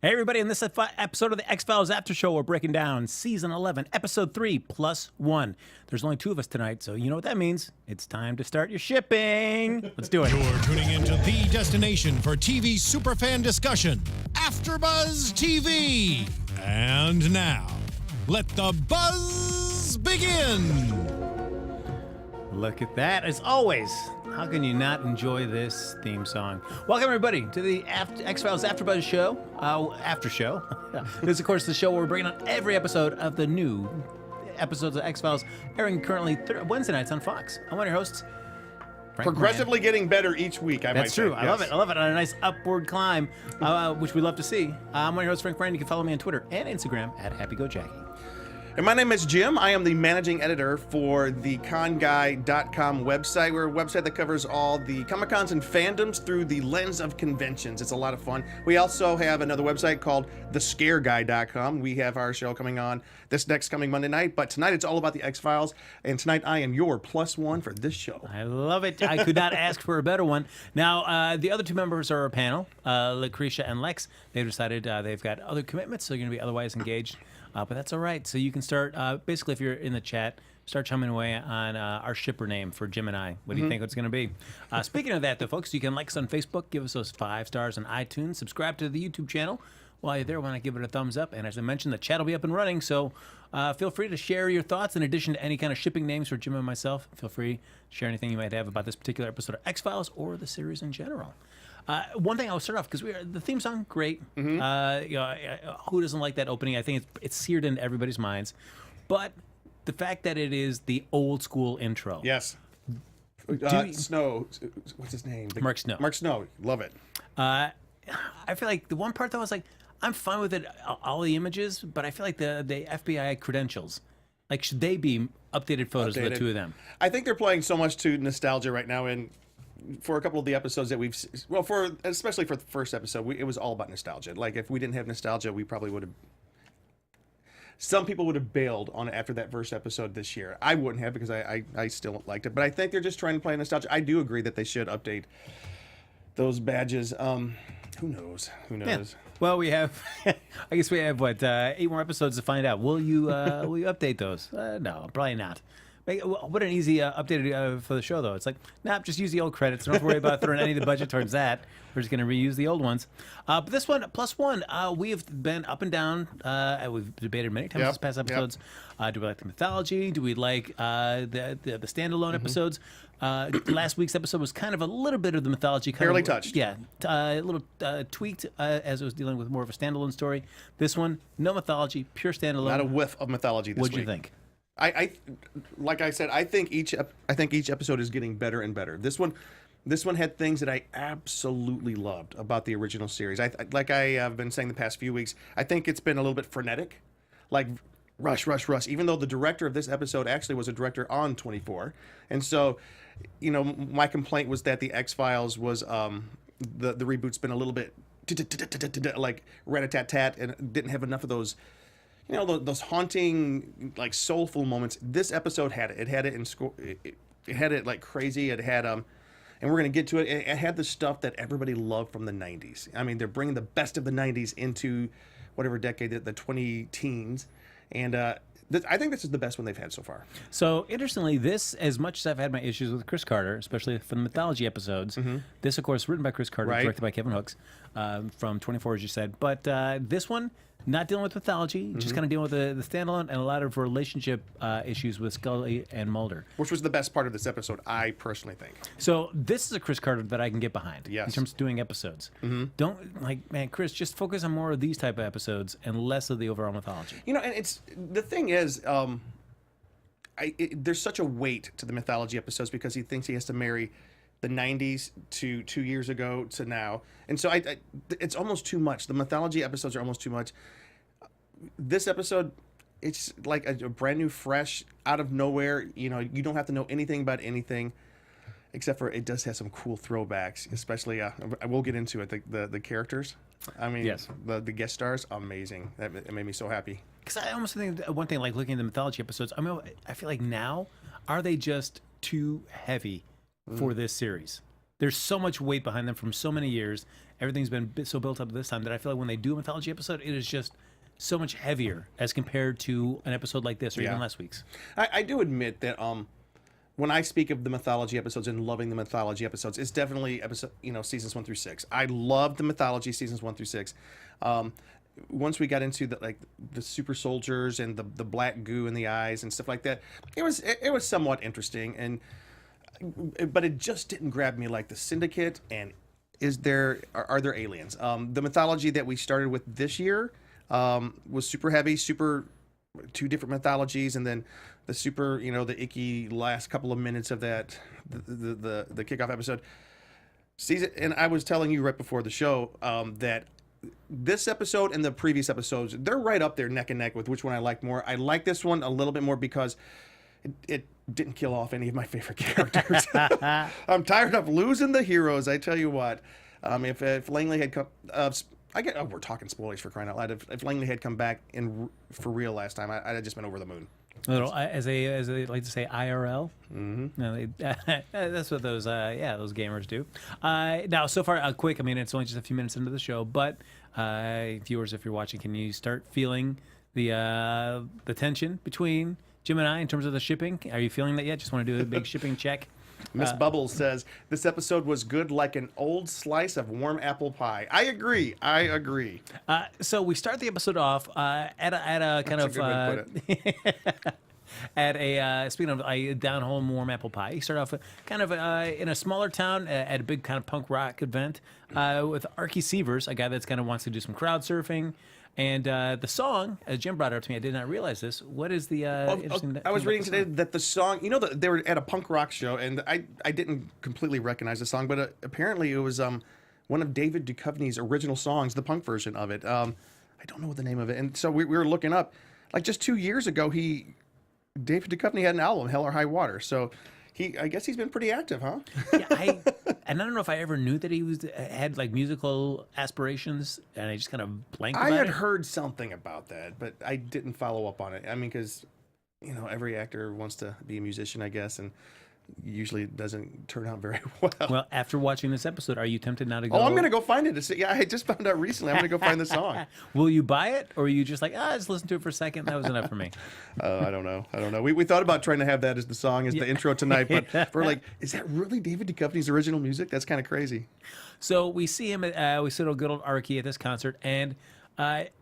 Hey, everybody, in this episode of the X-Files After Show, we're breaking down Season 11, Episode 3, +1. There's only 2 of us tonight, so you know what that means. It's time to start your shipping. Let's do it. You're tuning into the destination for TV superfan discussion, AFTERBUZZ TV. And now, let the buzz begin. Look at that. As always, how can you not enjoy this theme song? Welcome, everybody, to the X-Files AfterBuzz show, after show. This is, of course, the show where we're bringing on every episode of the new episodes of X-Files, airing currently Wednesday nights on Fox. I'm one of your hosts, Frank Progressively Moran. getting better each week, I might say. That's true. Yes. I love it. I love it. On a nice upward climb, which we love to see. I'm one of your hosts, Frank Moran. You can follow me on Twitter and Instagram at HappyGoJackie. And my name is Jim. I am the managing editor for the conguy.com website. We're a website that covers all the Comic-Cons and fandoms through the lens of conventions. It's a lot of fun. We also have another website called thescareguy.com. We have our show coming on this next coming Monday night, but tonight it's all about the X-Files, and tonight I am your +1 for this show. I love it. I could not ask for a better one. Now, the other 2 members are our panel, Lucretia and Lex. They've decided they've got other commitments, so they're going to be otherwise engaged. But that's all right. So you can start, basically, if you're in the chat, start chumming away on our shipper name for Jim and I. What do you think it's going to be? Speaking of that, though, folks, you can like us on Facebook, give us those 5 stars on iTunes, subscribe to the YouTube channel. While you're there, why not give it a thumbs up? And as I mentioned, the chat will be up and running, so feel free to share your thoughts. In addition to any kind of shipping names for Jim and myself, feel free to share anything you might have about this particular episode of X-Files or the series in general. One thing I'll start off, because the theme song, great. Who doesn't like that opening? I think it's seared into everybody's minds. But the fact that it is the old school intro. Yes. Snow, what's his name? Mark Snow. Mark Snow, love it. I feel like the one part that I was like, I'm fine with it, all the images, but I feel like the FBI credentials, like, should they be updated photos of the 2 of them? I think they're playing so much to nostalgia right now, and for a couple of the episodes that we've, especially for the first episode, it was all about nostalgia. Like, if we didn't have nostalgia, we probably would have, some people would have bailed on it after that first episode this year. I wouldn't have, because I still liked it, but I think they're just trying to play nostalgia. I do agree that they should update those badges. Who knows? Yeah. Well, we have, I guess we have, 8 more episodes to find out. Will you update those? No, probably not. What an easy update for the show, though. It's like, nah, just use the old credits. Don't have to worry about throwing any of the budget towards that. We're just going to reuse the old ones. But this one, +1, we have been up and down. We've debated many times this past episodes. Do we like the mythology? Do we like the standalone episodes? Last week's episode was kind of a little bit of the mythology. Barely touched. Yeah, a little tweaked as it was dealing with more of a standalone story. This one, no mythology, pure standalone. Not a whiff of mythology this week. What'd you think? I like I said, I think each episode is getting better and better. This one had things that I absolutely loved about the original series. Like I have been saying the past few weeks, I think it's been a little bit frenetic, like rush. Even though the director of this episode actually was a director on 24, and so, my complaint was that the X-Files was the reboot's been a little bit like rat-a-tat-tat and didn't have enough of those. Those haunting, like, soulful moments. This episode had it. It had it in score. It had it like crazy. It had and we're gonna get to it. It had the stuff that everybody loved from the '90s. I mean, they're bringing the best of the '90s into whatever decade, the 20-teens, and I think this is the best one they've had so far. So, interestingly, this, as much as I've had my issues with Chris Carter, especially for the mythology episodes, this, of course, written by Chris Carter, directed by Kevin Hooks, from 24, as you said. But this one, not dealing with mythology, just kind of dealing with the standalone and a lot of relationship issues with Scully and Mulder. Which was the best part of this episode, I personally think. So this is a Chris Carter that I can get behind in terms of doing episodes. Man, Chris, just focus on more of these type of episodes and less of the overall mythology. And it's the thing is, there's such a weight to the mythology episodes because he thinks he has to marry the 90s to 2 years ago to now. And so it's almost too much. The mythology episodes are almost too much. This episode, it's like a brand new, fresh, out of nowhere. You don't have to know anything about anything, except for it does have some cool throwbacks, especially, I will get into it, the characters. I mean, yes. the guest stars, amazing. It made me so happy. Because I almost think one thing, like looking at the mythology episodes, I feel like now, are they just too heavy for this series? there's so much weight behind them from so many years. Everything's been so built up this time that I feel like when they do a mythology episode, it is just so much heavier as compared to an episode like this or even last week's. I do admit that when I speak of the mythology episodes and loving the mythology episodes, it's definitely seasons 1 through 6. I love the mythology seasons 1 through 6. Once we got into the super soldiers and the black goo in the eyes and stuff like that, it was somewhat interesting, but it just didn't grab me like the Syndicate and are there aliens? The mythology that we started with this year was super heavy, two different mythologies, and then the super, the icky last couple of minutes of that the kickoff episode. Season, and I was telling you right before the show that this episode and the previous episodes, they're right up there neck and neck with which one I like more. I like this one a little bit more because it didn't kill off any of my favorite characters. I'm tired of losing the heroes. I tell you what, if Langley had come, we're talking spoilers for crying out loud. If Langley had come back for real last time, I'd have just been over the moon. A little, as they like to say, IRL. Mm-hmm. No, that's what those gamers do. Now, so far, quick. I mean, it's only just a few minutes into the show, but viewers, if you're watching, can you start feeling the tension between Jim and I in terms of the shipping? Are you feeling that yet? Just want to do a big shipping check. Miss Bubbles says, this episode was good like an old slice of warm apple pie. I agree. So we start the episode off at a kind of at a speaking of a down home warm apple pie. You start off kind of in a smaller town at a big kind of punk rock event with Archie Sievers, a guy that's kind of wants to do some crowd surfing. And the song, as Jim brought it up to me, I did not realize this. What is the interesting? I was reading today that the song, they were at a punk rock show, and I didn't completely recognize the song, but apparently it was one of David Duchovny's original songs, the punk version of it. I don't know what the name of it, and so we were looking up. Like just 2 years ago, David Duchovny had an album, Hell or High Water. So I guess he's been pretty active, huh? Yeah, and I don't know if I ever knew that he had like musical aspirations, and I just kind of blanked about it. I had heard something about that, but I didn't follow up on it. I mean, because every actor wants to be a musician, I guess, and usually doesn't turn out very well. Well, after watching this episode, are you tempted now to go? Oh, I'm going to go find it. Yeah, I just found out recently. I'm going to go find the song. Will you buy it, or are you just like, just listen to it for a second? That was enough for me. I don't know. We thought about trying to have that as the song, as the intro tonight, but we're like, is that really David Duchovny's original music? That's kind of crazy. So we see him we see good old Archie at this concert, and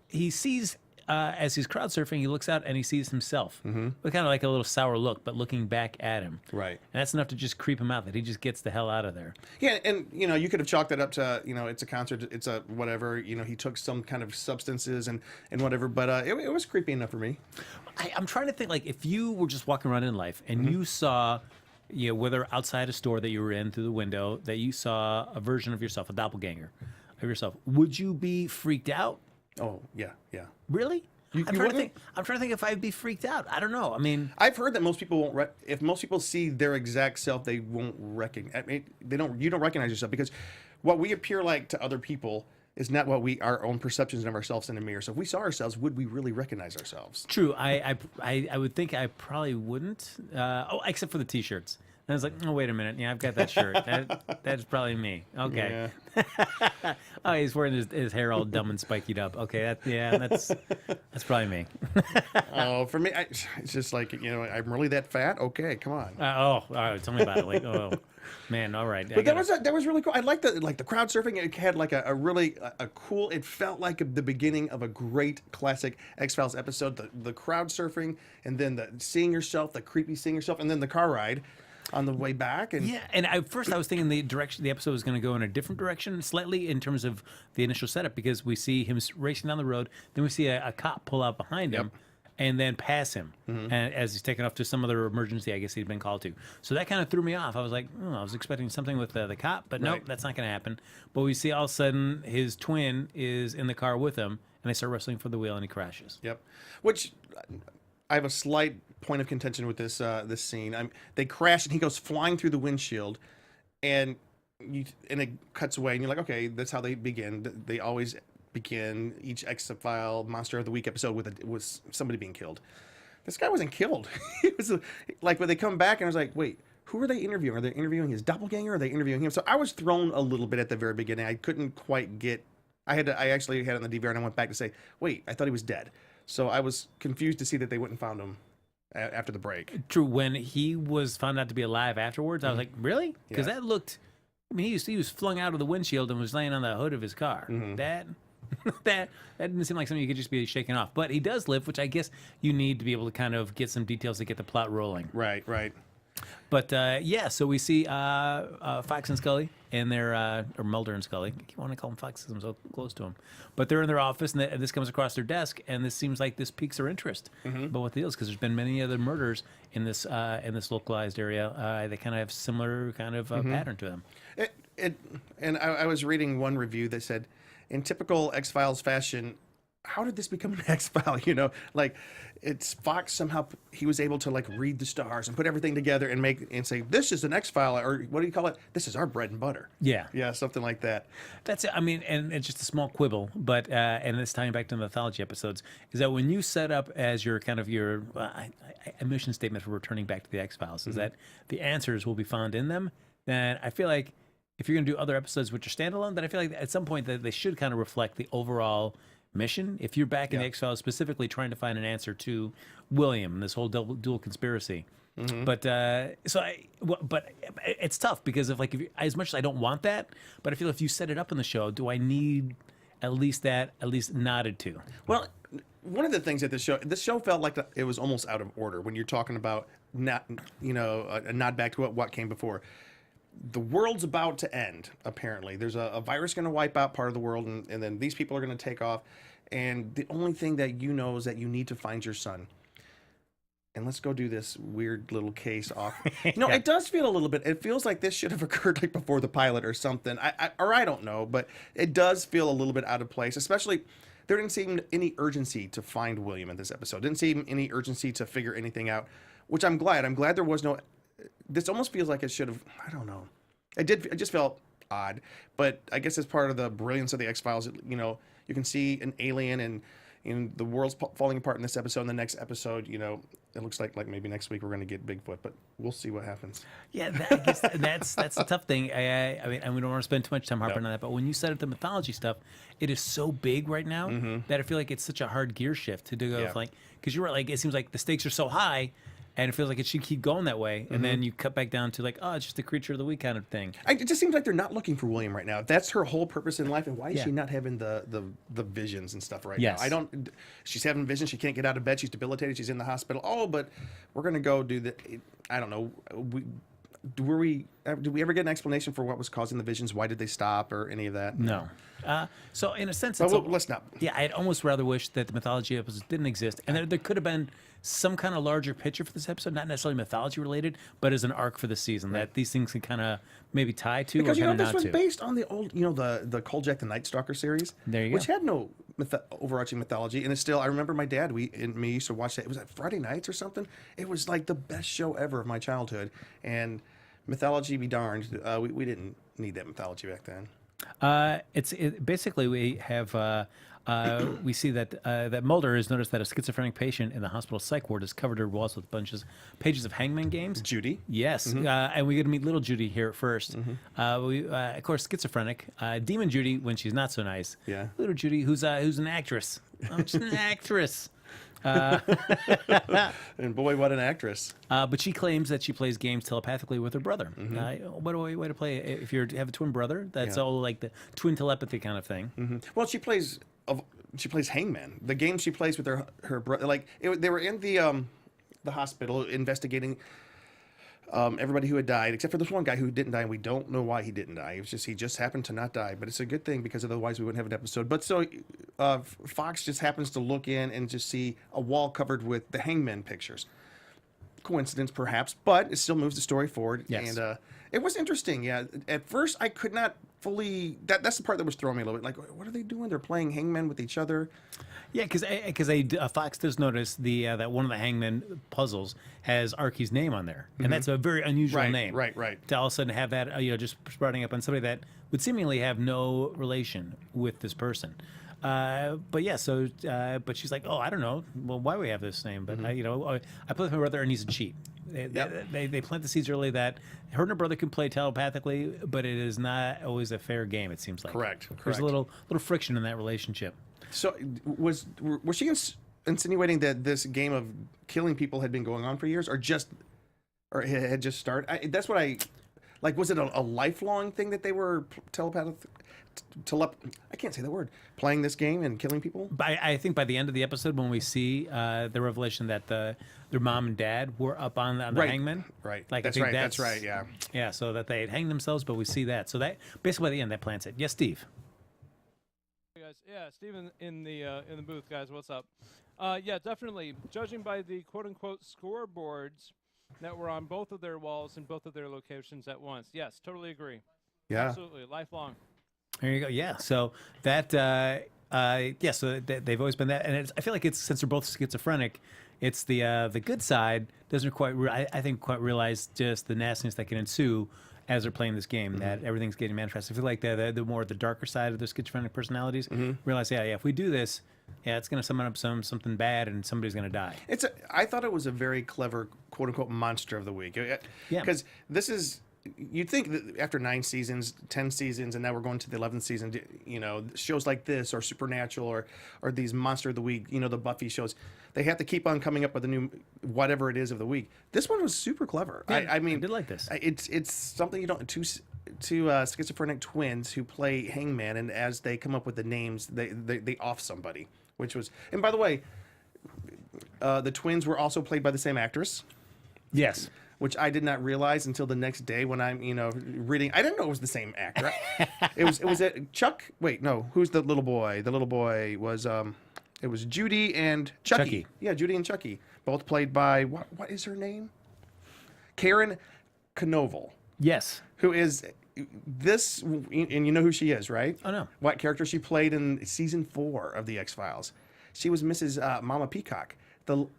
he sees. As he's crowd surfing, he looks out and he sees himself with kind of like a little sour look, but looking back at him. Right. And that's enough to just creep him out, that he just gets the hell out of there. Yeah, and you could have chalked that up to it's a concert, it's a whatever. He took some kind of substances and whatever, but it was creepy enough for me. I'm trying to think, like, if you were just walking around in life and you saw, whether outside a store that you were in through the window, that you saw a version of yourself, a doppelganger of yourself, would you be freaked out? Oh, yeah. Really? I'm trying to think if I'd be freaked out. I don't know. I mean, I've heard that most people won't. If most people see their exact self, they won't recognize. I mean, you don't recognize yourself, because what we appear like to other people is not what our own perceptions of ourselves in the mirror. So if we saw ourselves, would we really recognize ourselves? True. I would think I probably wouldn't. Except for the T-shirts. And I was like, oh, wait a minute. Yeah, I've got that shirt. That's probably me. Okay. Yeah. Oh, he's wearing his hair all dumb and spikied up. Okay, that's probably me. Oh, for me, it's just like, I'm really that fat? Okay, come on. All right, tell me about it. Like, oh, man, all right. But that was really cool. I like the crowd surfing. It had like a really cool, it felt like the beginning of a great classic X-Files episode. The crowd surfing, and then the seeing yourself, the creepy seeing yourself, and then the car ride on the way back. And at first I was thinking the episode was going to go in a different direction slightly in terms of the initial setup, because we see him racing down the road, then we see a cop pull out behind him and then pass him and as he's taken off to some other emergency I guess he'd been called to. So that kind of threw me off. I was like, I was expecting something with the cop, but nope, that's not going to happen. But we see all of a sudden his twin is in the car with him, and they start wrestling for the wheel, and he crashes. Yep. Which I have a slight point of contention with this scene. They crash and he goes flying through the windshield, and it cuts away, and you're like, okay, that's how they begin. They always begin each X-File Monster of the Week episode with somebody being killed. This guy wasn't killed. He was like, when they come back, and I was like, wait, who are they interviewing? Are they interviewing his doppelganger? Are they interviewing him? So I was thrown a little bit at the very beginning. I couldn't quite get. I actually had it on the DVR and I went back to say, wait, I thought he was dead. So I was confused to see that they went and found him after the break. True. When he was found out to be alive afterwards, I was like, really? Because that looked. I mean, he was flung out of the windshield and was laying on the hood of his car. That didn't seem like something you could just be shaking off. But he does live, which I guess you need to be able to kind of get some details to get the plot rolling. Right. But yeah, so we see Fox and Scully in their, or Mulder and Scully. I want to call them Fox because I'm so close to them. But they're in their office, and this comes across their desk, and this seems like this piques their interest. But what the deal is, because there's been many other murders in this localized area, they kind of have similar kind of pattern to them. And I was reading one review that said, in typical X-Files fashion, how did this become an X-File? You know, like it's Fox somehow he was able to like read the stars and put everything together and say this is an X-File, or what do you call it? This is our bread and butter. Yeah, something like that. That's it. I mean, and it's just a small quibble, but and it's tying back to the mythology episodes. Is that when you set up as your kind of your mission statement for returning back to the X-Files, is that the answers will be found in them? Then I feel like if you're going to do other episodes which are standalone, then I feel like at some point that they should kind of reflect the overall mission. If you're back in the X-Files specifically trying to find an answer to William and this whole dual conspiracy. But but it's tough because of as much as I don't want that, but I feel if you set it up in the show, do I need at least nodded to? Well, one of the things that this show felt like it was almost out of order when you're talking about not, a nod back to what came before. The world's about to end, apparently. There's a virus going to wipe out part of the world, and then these people are going to take off. And the only thing that you know is that you need to find your son. And let's go do this weird little case off. It does feel a little bit. It feels like this should have occurred like before the pilot or something. I don't know, but it does feel a little bit out of place. Especially, there didn't seem any urgency to find William in this episode. Didn't seem any urgency to figure anything out, which I'm glad. I'm glad there was no. This almost feels like it should have. I don't know. It just felt odd, but I guess as part of the brilliance of the X-Files, you can see an alien and the world's falling apart in this episode. In the next episode, it looks like maybe next week we're going to get Bigfoot, but we'll see what happens. Yeah, I guess that's the tough thing. I mean, and we don't want to spend too much time harping on that, but when you set up the mythology stuff, it is so big right now that I feel like it's such a hard gear shift to go because you're right. It seems like the stakes are so high. And it feels like it should keep going that way. And then you cut back down to it's just the creature of the week kind of thing. It just seems like they're not looking for William right now. That's her whole purpose in life. And why is she not having the visions and stuff right now? She's having visions. She can't get out of bed. She's debilitated. She's in the hospital. Oh, but we're going to go do the, I don't know. Do we ever get an explanation for what was causing the visions? Why did they stop or any of that? No. So in a sense, let's not. Yeah, I'd almost rather wish that the mythology episodes didn't exist, and there could have been some kind of larger picture for this episode, not necessarily mythology related, but as an arc for the season that these things can kind of maybe tie to. Because or this was based on the old, the Kolchak the Night Stalker series. There you go. Which had no overarching mythology, and it's still. I remember my dad and me used to watch that. It was at Friday nights or something. It was like the best show ever of my childhood, and mythology be darned. We didn't need that mythology back then. Basically we have we see that Mulder has noticed that a schizophrenic patient in the hospital psych ward has covered her walls with pages of Hangman games. Judy. Yes, and we get to meet little Judy here first. Of course, schizophrenic. Demon Judy when she's not so nice. Yeah. Little Judy who's an actress. She's an actress. And boy, what an actress! But she claims that she plays games telepathically with her brother. What a way to play! If you have a twin brother, that's all like the twin telepathy kind of thing. Well, she plays Hangman. The game she plays with her brother, they were in the hospital investigating everybody who had died, except for this one guy who didn't die, and we don't know why he didn't die. He just happened to not die, but it's a good thing because otherwise we wouldn't have an episode. But so Fox just happens to look in and just see a wall covered with the Hangman pictures. Coincidence, perhaps, but it still moves the story forward. Yes. And it was interesting. Yeah, at first I could not fully. That's the part that was throwing me a little bit. Like, what are they doing? They're playing Hangman with each other. Yeah, because Fox does notice that one of the Hangman puzzles has Archie's name on there, and that's a very unusual name. Right. To all of a sudden have that just sprouting up on somebody that would seemingly have no relation with this person. But yeah, so but she's like, oh, I don't know, well, why we have this name, but I play with my brother and he's a cheat. They plant the seeds early that her and her brother can play telepathically, but it is not always a fair game. It seems like Correct. There's a little friction in that relationship. So was she insinuating that this game of killing people had been going on for years, or it had just started? That's what I like. Was it a lifelong thing that they were I can't say the word, playing this game and killing people? I think by the end of the episode, when we see the revelation that their mom and dad were up on the hangman, right? Like that's I think right. That's right. Yeah. Yeah. So that they had hanged themselves, but we see that. So that basically by the end that plants it. Yes, Steve. Hey guys, yeah, Steven in the booth, guys. What's up? Yeah, definitely. Judging by the quote-unquote scoreboards that were on both of their walls in both of their locations at once. Yes, totally agree. Yeah. Absolutely, lifelong. There you go. Yeah. So that, so they've always been that, and I feel like it's since they're both schizophrenic, it's the good side doesn't quite, I think, quite realize just the nastiness that can ensue as they're playing this game. That everything's getting manifested. I feel like the more the darker side of their schizophrenic personalities realize, yeah, if we do this, it's going to summon up something bad, and somebody's going to die. I thought it was a very clever quote unquote monster of the week. Yeah. Because this is. You'd think that after 9 seasons, 10 seasons, and now we're going to the 11th season, shows like this or Supernatural or these Monster of the Week, the Buffy shows, they have to keep on coming up with a new whatever it is of the week. This one was super clever. Yeah, I mean, I did like this. It's something you don't. Two schizophrenic twins who play hangman, and as they come up with the names, they off somebody, which was. And by the way, the twins were also played by the same actress. Yes. Which I did not realize until the next day when I'm, reading. I didn't know it was the same actor. It was Chuck. Wait, no. Who's the little boy? The little boy was it was Judy and Chucky. Yeah, Judy and Chucky, both played by what is her name? Karen Knovel. Yes. Who is this? And you know who she is, right? Oh no. What character she played in season 4 of the X-Files? She was Mrs. Mama Peacock.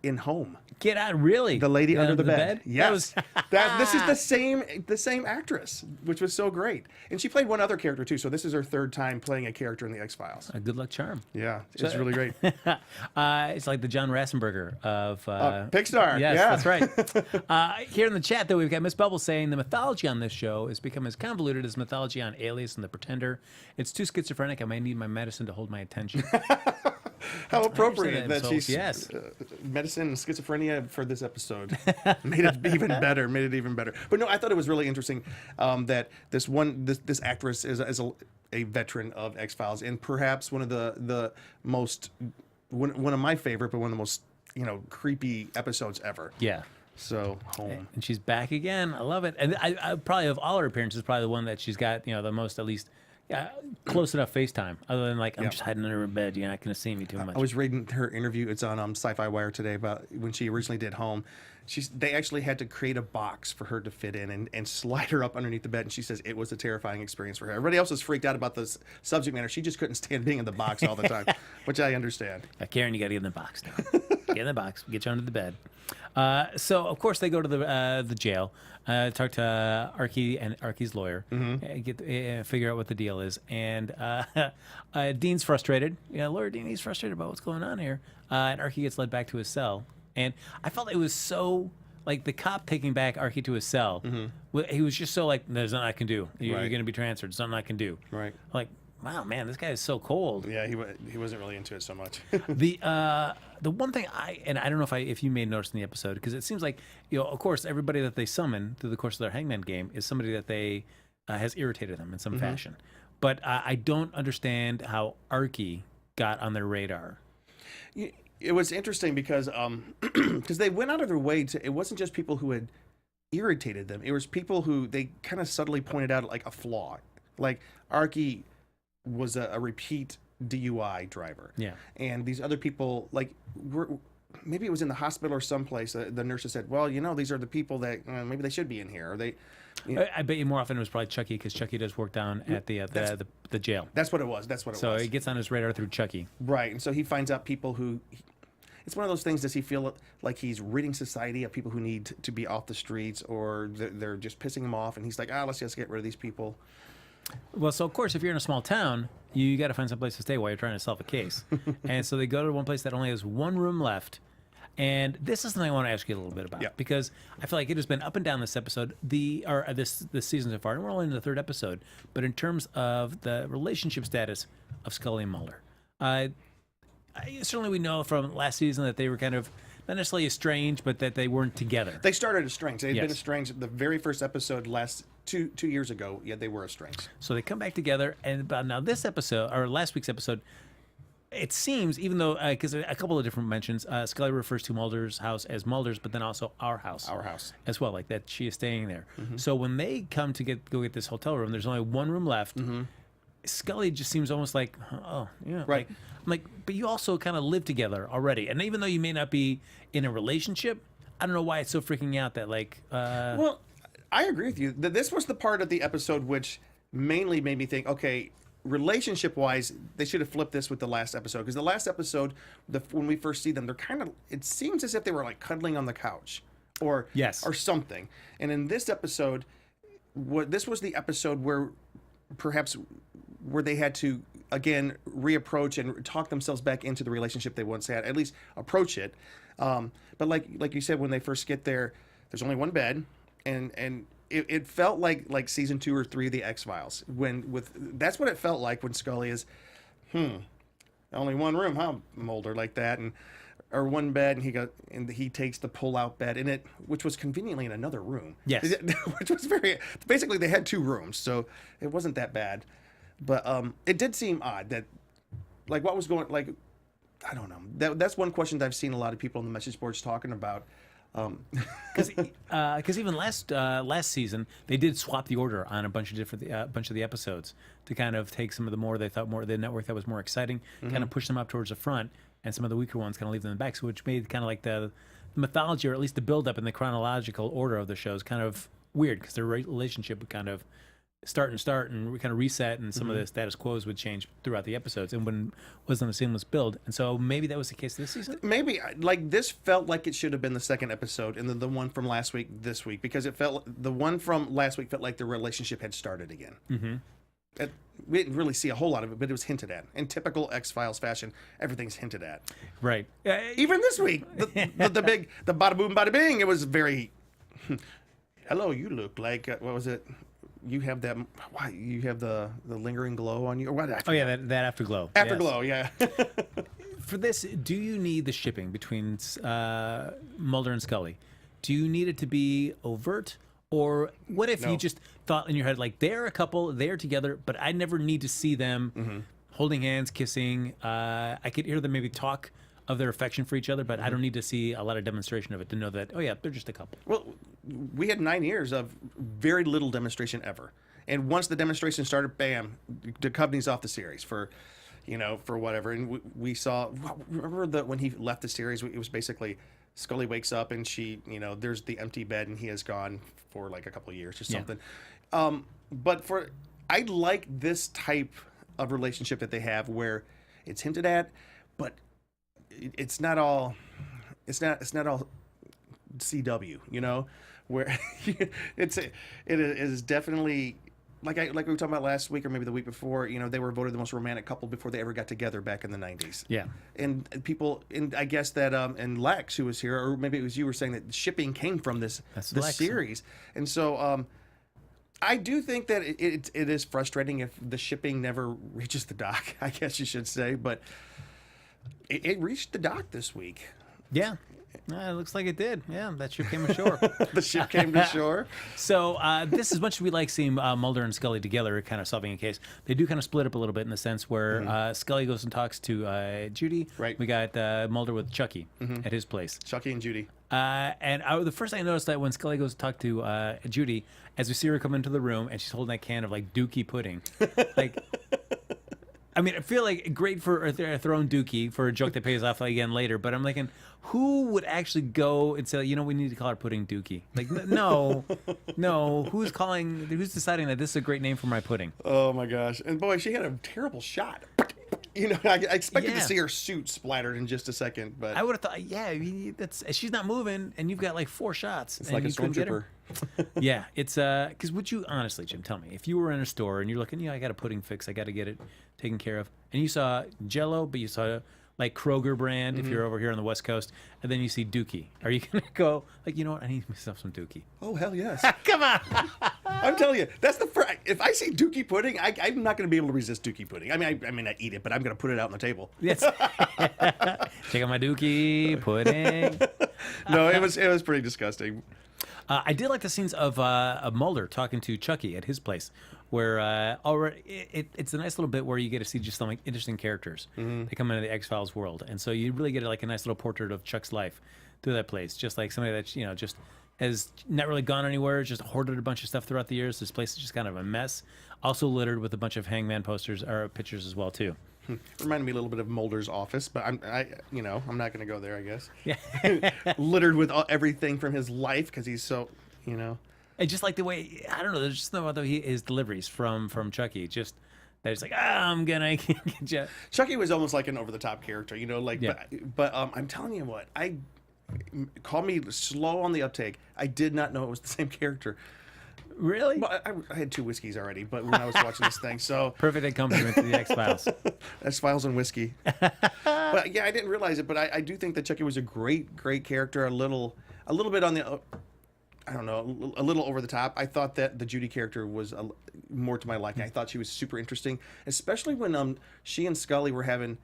In Home. Get out! Really? The lady under the bed. Yes. This is the same actress, which was so great. And she played one other character too. So this is her 3rd time playing a character in the X-Files. A good luck charm. Yeah, it's really great. It's like the John Rassenberger of Pixar. Yes, yeah. that's right. Here in the chat, though, we've got Miss Bubble saying the mythology on this show has become as convoluted as mythology on Alias and The Pretender. It's too schizophrenic. I might need my medicine to hold my attention. How appropriate that she's yes. Medicine and schizophrenia for this episode made it even better. But no, I thought it was really interesting that this actress is a veteran of X-Files, and perhaps one of the most one of my favorite, but one of the most creepy episodes ever. Yeah. So Home, and she's back again. I love it. And I probably of all her appearances, probably the one that she's got the most at least. Close enough FaceTime. Other than I'm just hiding under her bed. You're not going to see me too much. I was reading her interview. It's on Sci-Fi Wire today about when she originally did Home. They actually had to create a box for her to fit in and slide her up underneath the bed. And she says it was a terrifying experience for her. Everybody else was freaked out about the subject matter. She just couldn't stand being in the box all the time, which I understand. Karen, you got to get in the box now. Get in the box. Get you under the bed. So of course they go to the jail, talk to Archie and Archie's lawyer, figure out what the deal is, and Dean's frustrated. Lawyer Dean, he's frustrated about what's going on here, and Archie gets led back to his cell, and I felt it was so like the cop taking back Archie to his cell. He was just so like, there's nothing I can do. You're going to be transferred. There's nothing I can do. Right. Like, wow, man, this guy is so cold. Yeah, he wasn't really into it so much. The one thing I don't know if you may notice in the episode, because it seems like of course everybody that they summon through the course of their Hangman game is somebody that they has irritated them in some fashion, but I don't understand how Archie got on their radar. It was interesting because they went out of their way to. It wasn't just people who had irritated them. It was people who they kind of subtly pointed out like a flaw, like Archie was a repeat DUI driver. Yeah. And these other people, like, maybe it was in the hospital or someplace. The nurses said, well, these are the people that maybe they should be in here. Or they. I bet you more often it was probably Chucky, because Chucky does work down at the jail. That's what it was. So it gets on his radar through Chucky. Right. And so he finds out people who. It's one of those things. Does he feel like he's ridding society of people who need to be off the streets, or they're just pissing him off? And he's like, let's just get rid of these people. Well, so of course, if you're in a small town, you got to find some place to stay while you're trying to solve a case. And so they go to one place that only has one room left. And this is something I want to ask you a little bit about, because I feel like it has been up and down this episode, this season so far, and we're only in the third episode. But in terms of the relationship status of Scully and Mulder, certainly we know from last season that they were kind of not necessarily estranged, but that they weren't together. They started estranged. They'd been estranged the very first episode last two years ago. Yeah, they were estranged. So they come back together, and now this episode, or last week's episode, it seems, even though, because a couple of different mentions, Scully refers to Mulder's house as Mulder's, but then also our house. Our house. As well, like that she is staying there. So when they come to go get this hotel room, there's only one room left. Scully just seems almost like, oh, yeah. Right. But you also kind of live together already. And even though you may not be in a relationship, I don't know why it's so freaking out that, Well, I agree with you. This was the part of the episode which mainly made me think, okay, relationship-wise, they should have flipped this with the last episode. Because the last episode, when we first see them, they're kind of, it seems as if they were like cuddling on the couch. Or something. And in this episode, this was the episode where they had to, again, reapproach and talk themselves back into the relationship they once had, at least approach it. But like you said, when they first get there, there's only one bed, and it felt like season 2 or 3 of the X-Files. That's what it felt like when Scully is, only one room, huh, Mulder, like that, or one bed, and he takes the pull-out bed, which was conveniently in another room. Yes. Which was basically they had 2 rooms, so it wasn't that bad. But it did seem odd that, like, what was going, like, I don't know. That's one question that I've seen a lot of people on the message boards talking about. Because even last season they did swap the order on a bunch of the episodes to kind of take some of the network that was more exciting, kind of push them up towards the front, and some of the weaker ones kind of leave them in the back. So which made kind of like the mythology, or at least the build up in the chronological order of the shows, kind of weird, because their relationship would kind of start and we kind of reset, and some of the status quos would change throughout the episodes, and when wasn't a seamless build. And so maybe that was the case this season. Maybe, like, this felt like it should have been the second episode, and the one from last week this week, because the one from last week felt like the relationship had started again. We didn't really see a whole lot of it, but it was hinted at. In typical X-Files fashion, everything's hinted at. Right. Even this week, the bada boom bada bing, it was very, hello, you look like, what was it? You have that. Why you have the lingering glow on you, or what? Oh yeah, that afterglow. Afterglow, yeah. For this, do you need the shipping between Mulder and Scully? Do you need it to be overt, or what if you just thought in your head, like, they're a couple, they're together, but I never need to see them holding hands, kissing. I could hear them maybe talk of their affection for each other, but I don't need to see a lot of demonstration of it to know that, oh yeah, they're just a couple. Well, we had 9 years of very little demonstration ever. And once the demonstration started, bam, Duchovny's off the series for whatever. And we saw, remember when he left the series, it was basically Scully wakes up and she, there's the empty bed and he has gone for like a couple of years or something. But I like this type of relationship that they have where it's hinted at, but it's not all CW, where it is definitely like we were talking about last week or maybe the week before. They were voted the most romantic couple before they ever got together back in the 90s. Yeah, and people, and I guess that and Lex, who was here, or maybe it was you, were saying that shipping came from this series, and so I do think that it is frustrating if the shipping never reaches the dock, I guess you should say, but it reached the dock this week. Yeah. It looks like it did. Yeah, that ship came ashore. The ship came to shore. So this, as much as we like seeing Mulder and Scully together kind of solving a case, they do kind of split up a little bit in the sense where Scully goes and talks to Judy. Right. We got Mulder with Chucky at his place. Chucky and Judy. And the first thing I noticed that when Scully goes to talk to Judy, as we see her come into the room and she's holding that can of like Dookie pudding, like. I mean, I feel like great for a thrown Dookie for a joke that pays off again later, but I'm thinking, who would actually go and say, we need to call our pudding Dookie? Like, no, who's deciding that this is a great name for my pudding? Oh my gosh. And boy, she had a terrible shot. I expected to see her suit splattered in just a second, but I would have thought, she's not moving, and you've got like 4 shots. It's like a stormtrooper. Yeah, it's because would you honestly, Jim, tell me if you were in a store and you're looking, I got a pudding fix, I got to get it taken care of, and you saw Jell-O, but you saw like Kroger brand if you're over here on the West Coast, and then you see Dookie, are you gonna go like, you know what, I need myself some Dookie? Oh hell yes! Come on. I'm telling you, that's the first. If I see Dookie pudding, I'm not going to be able to resist Dookie pudding. I mean, I may not eat it, but I'm going to put it out on the table. Yes. Check out my Dookie pudding. No, it was pretty disgusting. I did like the scenes of Mulder talking to Chucky at his place, where already it's a nice little bit where you get to see just some like interesting characters. They come into the X-Files world, and so you really get like a nice little portrait of Chuck's life through that place. Just like somebody that just has not really gone anywhere, just hoarded a bunch of stuff throughout the years. This place is just kind of a mess, also littered with a bunch of Hangman posters or pictures as well too. Reminded me a little bit of Mulder's office, but I'm not going to go there, I guess. Yeah. Littered with everything from his life because he's so, And just like the way, I don't know, there's just no other his deliveries from Chucky, just that it's like, I'm gonna get you. Chucky was almost like an over-the-top character, Yeah. but I'm telling you what, call me slow on the uptake. I did not know it was the same character. Really? Well, I had 2 whiskeys already, but when I was watching this thing, so Perfect accompaniment to the X-Files. X-Files and whiskey. But yeah, I didn't realize it, but I do think that Chucky was a great character. A little bit on the, I don't know, a little over the top. I thought that the Judy character was more to my liking. I thought she was super interesting, especially when she and Scully were having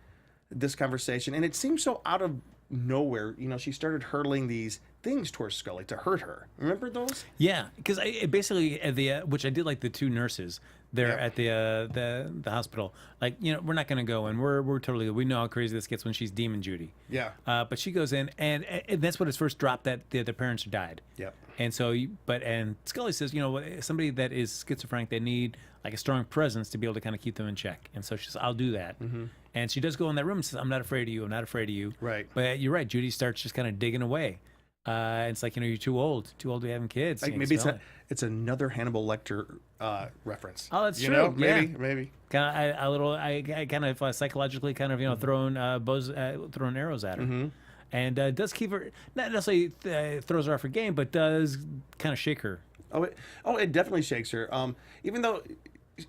this conversation, and it seemed so out of nowhere. She started hurling these things towards Scully to hurt her. Remember those? Yeah, because basically at the which I did like the 2 nurses there at the hospital. Like, we're not going to go, and we're totally, we know how crazy this gets when she's Demon Judy. Yeah. But she goes in, and that's when it's first dropped that the parents died. Yep. And so, and Scully says, somebody that is schizophrenic, they need like a strong presence to be able to kind of keep them in check. And so she says, I'll do that. And she does go in that room and says, I'm not afraid of you. I'm not afraid of you. Right. But you're right. Judy starts just kind of digging away. It's like, you're too old to be having kids. Like maybe it's another Hannibal Lecter reference. Oh, that's true. Maybe. Kind of I kind of psychologically kind of throwing arrows at her, and does keep her, not necessarily throws her off her game, but does kind of shake her. It definitely shakes her. Even though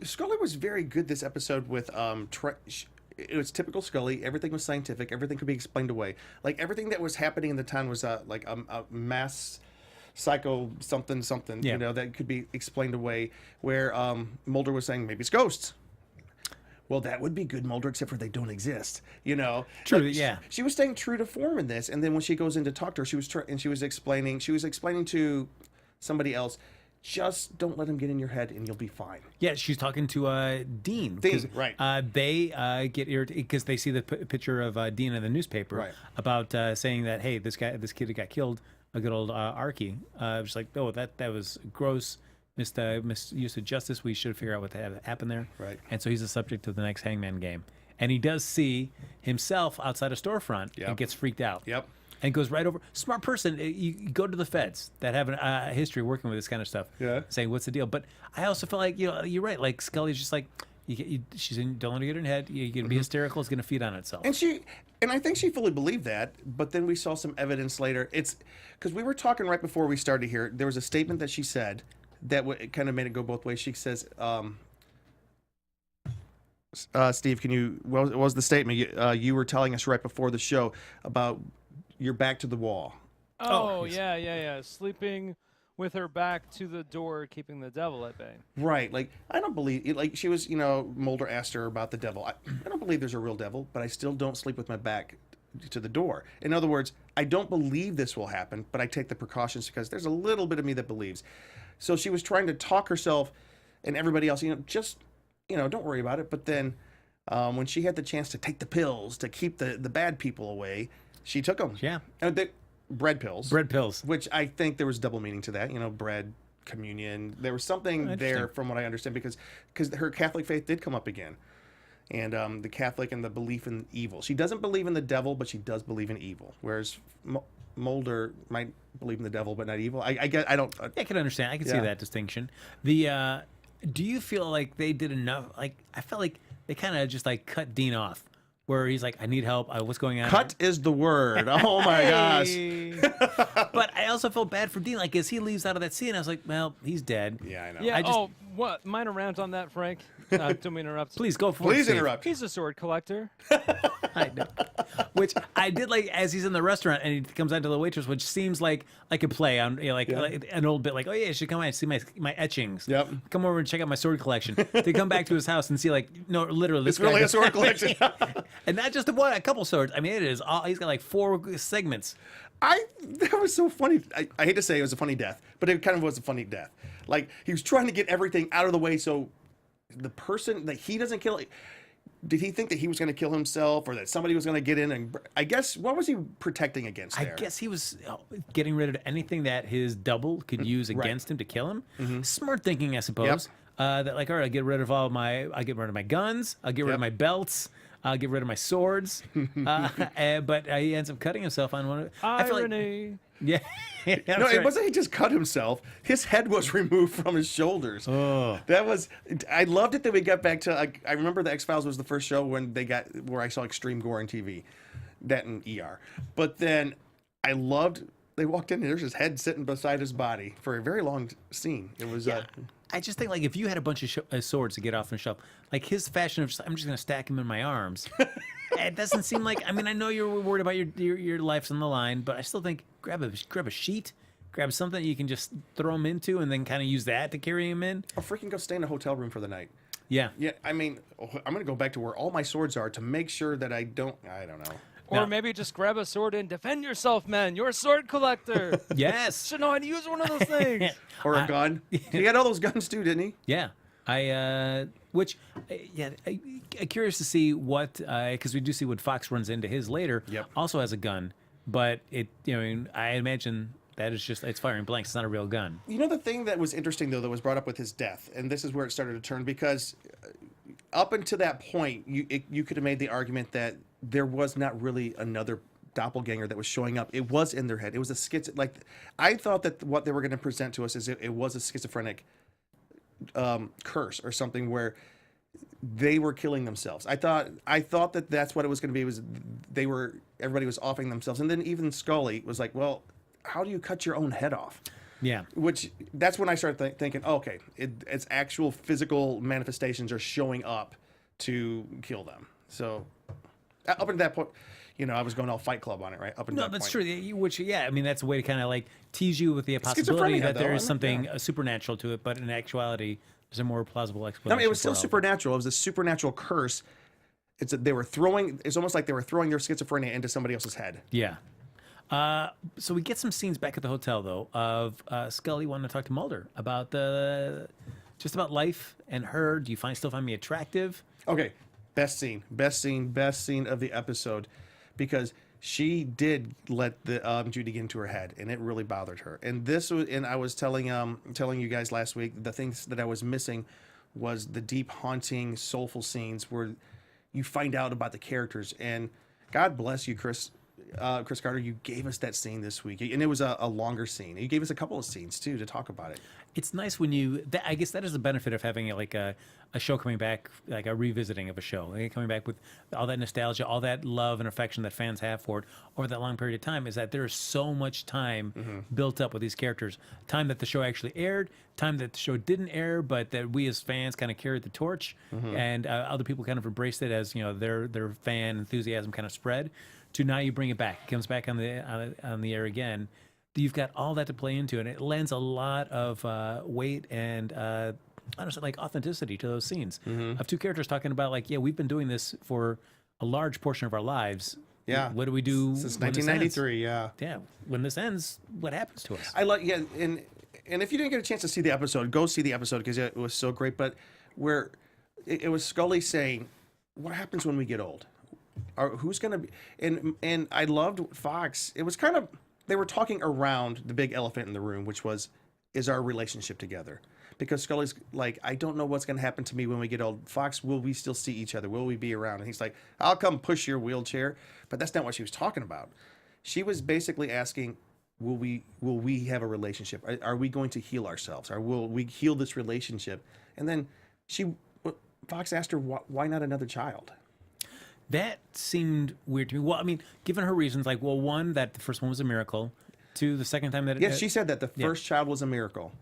Scully was very good this episode with it was typical Scully. Everything was scientific. Everything could be explained away. Like everything that was happening in the town was like a mass psycho something, that could be explained away. Where Mulder was saying maybe it's ghosts. Well, that would be good, Mulder, except for they don't exist. True. Yeah. She was staying true to form in this, and then when she goes in to talk to her, she was explaining to somebody else. Just don't let him get in your head, and you'll be fine. Yeah, she's talking to Dean. Dean, right? They get irritated because they see the picture of Dean in the newspaper, right, about saying that, hey, this kid got killed, a good old Archie. Just like, oh, that was gross, misuse of justice. We should figure out what happened there. Right. And so he's the subject of the next Hangman game, and he does see himself outside a storefront and gets freaked out. Yep. And goes right over. Smart person. You go to the feds that have a history working with this kind of stuff. Yeah. Saying, what's the deal? But I also feel like, you're right. Like Scully's just like, she's in, don't let her get in her head. You can be hysterical. It's going to feed on itself. And I think she fully believed that. But then we saw some evidence later. It's because we were talking right before we started here. There was a statement that she said that kind of made it go both ways. She says, Steve, what was the statement? You were telling us right before the show about your back to the wall. Oh, yeah. Sleeping with her back to the door, keeping the devil at bay. Right. Like, I don't believe, like, she was, Mulder asked her about the devil. I don't believe there's a real devil, but I still don't sleep with my back to the door. In other words, I don't believe this will happen, but I take the precautions because there's a little bit of me that believes. So she was trying to talk herself and everybody else, don't worry about it. But then when she had the chance to take the pills to keep the bad people away, she took them. Yeah. And bread pills. Bread pills. Which I think there was double meaning to that. Bread, communion. There was something there from what I understand because her Catholic faith did come up again. And the Catholic and the belief in evil. She doesn't believe in the devil, but she does believe in evil. Whereas Mulder might believe in the devil, but not evil. I don't. I can understand. I can see that distinction. Do you feel like they did enough? Like, I felt like they kind of just like cut Dean off where he's like, I need help. What's going on? Cut is the word. Oh my gosh. But I also felt bad for Dean. Like, as he leaves out of that scene, I was like, well, he's dead. Yeah, I know. Yeah. I just- what? Minor rant on that, Frank. Don't mean to interrupt. Please go for it. Please Steve. interrupt. He's a sword collector. I know. Which I did like as he's in the restaurant and he comes out to the waitress, which seems like a play on, like an old bit, like, oh yeah, you should come out and see my etchings. Yep. Come over and check out my sword collection. They come back to his house and see, like, no, literally, this It's really guy- a sword collection. and not just one, a couple swords. I mean, it is all. He's got like 4 segments. That was so funny. I hate to say it was a funny death, but it kind of was a funny death. Like, he was trying to get everything out of the way so the person that he doesn't kill, did he think that he was going to kill himself or that somebody was going to get in and, I guess, what was he protecting against there? I guess he was getting rid of anything that his double could use against him to kill him. Smart thinking, I suppose. That, like, all right, I'll get rid of I'll get rid of my guns. I'll get rid of my belts. I'll get rid of my swords. But he ends up cutting himself on one of. I feel like, Irony. yeah. No, That's it right. wasn't he just cut himself. His head was removed from his shoulders. Oh. That was, I loved it that we got back to, I remember the X-Files was the first show where I saw extreme gore on TV. That and ER. But then I loved, they walked in and there's his head sitting beside his body for a very long scene. It was, I just think, like, if you had a bunch of swords to get off the shelf, like his fashion of, I'm just going to stack them in my arms. It doesn't seem like, I mean, I know you're worried about your life's on the line, but I still think grab a sheet, grab something you can just throw him into and then kind of use that to carry him in. or freaking go stay in a hotel room for the night. Yeah. Yeah, I mean, I'm going to go back to where all my swords are to make sure that I don't know. Or No. maybe just grab a sword and defend yourself, man. You're a sword collector. Yes. Should know how to use one of those things. Or a gun. He had all those guns too, didn't he? Yeah. I'm curious to see what, because we do see what Fox runs into his later. Yep. Also has a gun, but I imagine that is just, it's firing blanks. It's not a real gun. You know the thing that was interesting, though, that was brought up with his death, and this is where it started to turn, because up until that point, you could have made the argument that there was not really another doppelganger that was showing up. It was in their head. It was a I thought that what they were going to present to us is it was a schizophrenic curse or something where they were killing themselves. I thought that that's what it was going to be. Was everybody was offing themselves, and then even Scully was like, "Well, how do you cut your own head off?" Yeah. Which that's when I started thinking, oh, okay, it's actual physical manifestations are showing up to kill them. So up until that point, I was going all Fight Club on it, right? Up until No, that that's point. true. Which, yeah, I mean, that's a way to kind of like tease you with the possibility Schizophrenia, that there though, is something yeah. supernatural to it, but in actuality, there's a more plausible I explanation. mean, it was still for all of it. supernatural. It was a supernatural curse. It's almost like they were throwing their schizophrenia into somebody else's head. Yeah. So we get some scenes back at the hotel, though, of Scully wanting to talk to Mulder about just about life and her. Do you still find me attractive? Okay, best scene of the episode, because she did let the Judy get into her head, and it really bothered her. And I was telling you guys last week, the things that I was missing was the deep, haunting, soulful scenes where you find out about the characters. And God bless you, Chris Carter, you gave us that scene this week, and it was a longer scene. You gave us a couple of scenes too to talk about it. It's nice when I guess that is the benefit of having a show coming back, like a revisiting of a show, coming back with all that nostalgia, all that love and affection that fans have for it over that long period of time, is that there is so much time built up with these characters. Time that the show actually aired, time that the show didn't air, but that we as fans kind of carried the torch, and other people kind of embraced it as their fan enthusiasm kind of spread. To now you bring it back, it comes back on the air again. You've got all that to play into, and it lends a lot of weight and honestly, like, authenticity to those scenes of two characters talking about, like, yeah, we've been doing this for a large portion of our lives. Yeah. What do we do Since when this 1993, yeah. ends? Yeah. When this ends, what happens to us? I like, yeah, and if you didn't get a chance to see the episode, go see the episode because it was so great. But where it was Scully saying, "What happens when we get old? Who's gonna be?" And I loved Fox. It was kind of, they were talking around the big elephant in the room, which is our relationship together. Because Scully's like, I don't know what's going to happen to me when we get old. Fox, will we still see each other? Will we be around? And he's like, I'll come push your wheelchair. But that's not what she was talking about. She was basically asking, will we have a relationship? Are we going to heal ourselves? Or will we heal this relationship? And then Fox asked her, why not another child? That seemed weird to me. Well, I mean, given her reasons, like, well, one, that the first one was a miracle. Two, the second time that... Yes, she said that the first child was a miracle.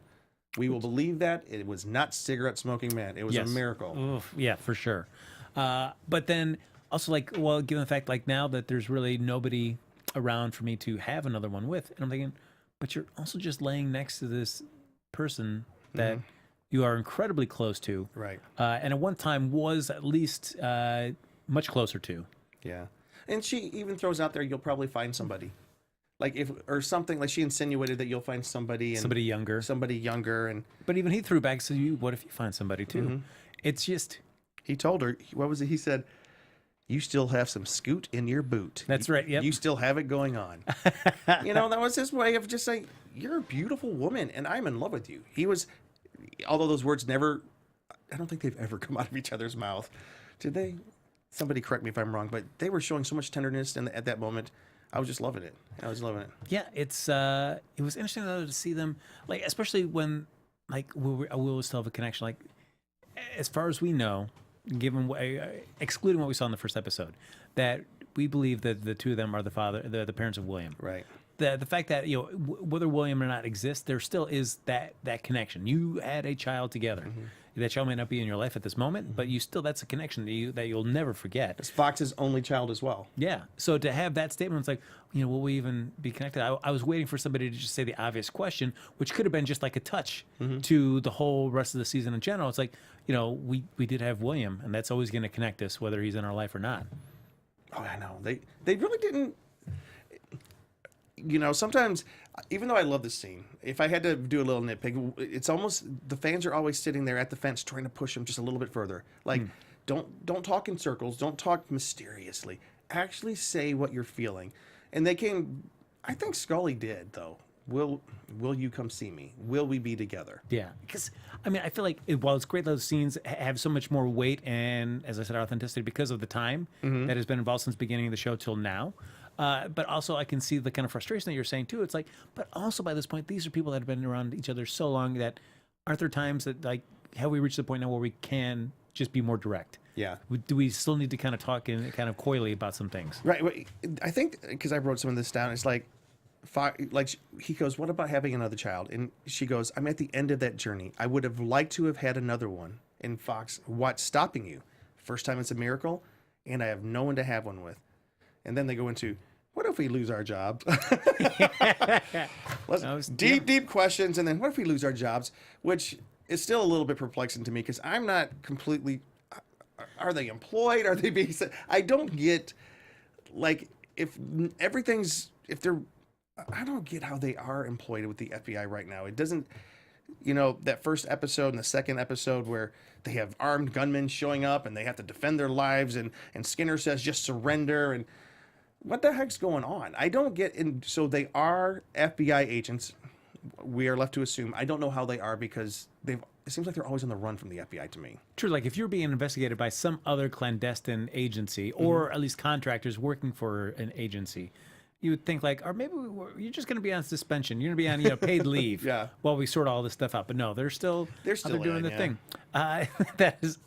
We will believe that. It was not cigarette-smoking man. It was a miracle. Oof, yeah, for sure. But then also, like, well, given the fact, like, now that there's really nobody around for me to have another one with, and I'm thinking, but you're also just laying next to this person that you are incredibly close to. Right. And at one time was at least much closer to. Yeah. And she even throws out there, you'll probably find somebody. Like if or something like she insinuated that you'll find somebody Younger. Somebody younger and But even he threw back, so what if you find somebody too? It's just he told her, what was it? He said, you still have some scoot in your boot. That's right. Yep. You still have it going on. That was his way of just saying, you're a beautiful woman and I'm in love with you. He was, although those words never, I don't think they've ever come out of each other's mouth. Did they? Somebody correct me if I'm wrong, but they were showing so much tenderness at that moment. I was just loving it. I was loving it. Yeah, it was interesting though to see them, like, especially when, like, we will still have a connection. Like, as far as we know, given excluding what we saw in the first episode, that we believe that the two of them are the parents of William. Right. The fact that whether William or not exists, there still is that connection. You had a child together. That child may not be in your life at this moment, but that's a connection that you'll never forget. It's Fox's only child as well. Yeah. So to have that statement, it's like, will we even be connected? I was waiting for somebody to just say the obvious question, which could have been just like a touch to the whole rest of the season in general. It's like, we did have William, and that's always going to connect us, whether he's in our life or not. Oh, I know. They really didn't. Sometimes, even though I love this scene, if I had to do a little nitpick, it's almost the fans are always sitting there at the fence trying to push him just a little bit further. Like, don't talk in circles, don't talk mysteriously. Actually say what you're feeling. And they came. I think Scully did though. Will you come see me? Will we be together? Yeah, because I feel like while it's great those scenes have so much more weight and, as I said, authenticity because of the time that has been involved since the beginning of the show till now. But also I can see the kind of frustration that you're saying too. It's like, but also by this point, these are people that have been around each other so long that aren't there times that, like, have we reached the point now where we can just be more direct? Yeah. Do we still need to kind of talk in kind of coyly about some things? Right. I think because I wrote some of this down, it's like he goes, what about having another child? And she goes, I'm at the end of that journey. I would have liked to have had another one. And Fox, what's stopping you? First time it's a miracle, and I have no one to have one with. And then they go into, what if we lose our jobs? Deep questions. And then what if we lose our jobs? Which is still a little bit perplexing to me because I'm not completely, are they employed? Are they being, I don't get, like, I don't get how they are employed with the FBI right now. It doesn't, that first episode and the second episode where they have armed gunmen showing up and they have to defend their lives and Skinner says just surrender and what the heck's going on? I don't get in. So they are FBI agents. We are left to assume. I don't know how they are because it seems like they're always on the run from the FBI to me. True, like if you're being investigated by some other clandestine agency or at least contractors working for an agency, you would think like, or maybe you're just going to be on suspension. You're going to be on paid leave while we sort all this stuff out. But no, they're still doing their thing. That is